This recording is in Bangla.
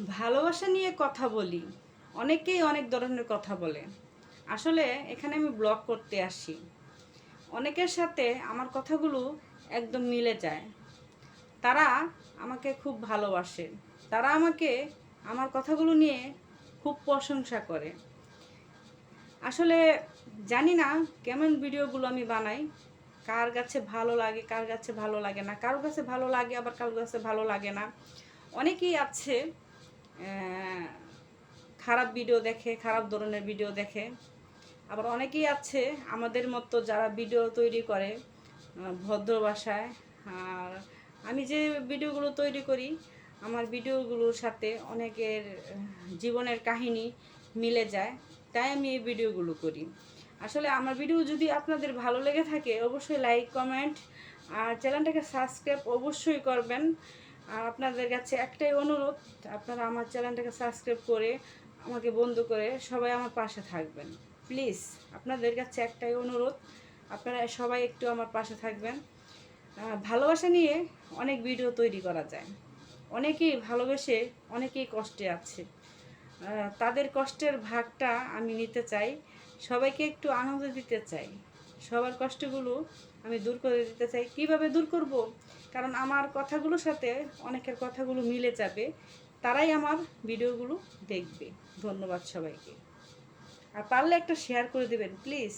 ভালোবাসা নিয়ে কথা বলি। অনেকেই অনেক ধরনের কথা বলে। আসলে এখানে আমি ব্লগ করতে আসি। অনেকের সাথে আমার কথাগুলো একদম মিলে যায়। তারা আমাকে খুব ভালোবাসে। তারা আমাকে আমার কথাগুলো নিয়ে খুব প্রশংসা করে। আসলে জানি না কেমন ভিডিওগুলো আমি বানাই, কার কাছে ভালো লাগে, কার কাছে ভালো লাগে না। কারোর কাছে ভালো লাগে, আবার কারোর কাছে ভালো লাগে না। অনেকেই আছে খারাপ ভিডিও দেখে, খারাপ ধরনের ভিডিও দেখে। আবার অনেকেই আছে আমাদের মতো যারা ভিডিও তৈরি করে ভদ্র ভাষায়। আর আমি যে ভিডিওগুলো তৈরি করি, আমার ভিডিওগুলোর সাথে অনেকের জীবনের কাহিনী মিলে যায়, তাই আমি এই ভিডিওগুলো করি। আসলে আমার ভিডিও যদি আপনাদের ভালো লেগে থাকে, অবশ্যই লাইক, কমেন্ট আর চ্যানেলটাকে সাবস্ক্রাইব অবশ্যই করবেন। আর আপনাদের কাছে একটাই অনুরোধ, আপনারা আমার চ্যানেলটাকে সাবস্ক্রাইব করে আমাকে বন্ধু করে সবাই আমার পাশে থাকবেন প্লিজ। আপনাদের কাছে একটাই অনুরোধ, আপনারা সবাই একটু আমার পাশে থাকবেন। ভালোবাসা নিয়ে অনেক ভিডিও তৈরি করা যায়। অনেকেই ভালোবেসে অনেকেই কষ্টে আছে, তাদের কষ্টের ভাগটা আমি নিতে চাই। সবাইকে একটু আনন্দ দিতে চাই, সবার কষ্টগুলো আমি দূর করে দিতে চাই। কিভাবে দূর করব? কারণ আমার কথাগুলোর সাথে অনেকের কথাগুলো মিলে যাবে, তারাই আমার ভিডিওগুলো দেখবে। ধন্যবাদ সবাইকে। আর পারলে একটা শেয়ার করে দেবেন প্লিজ।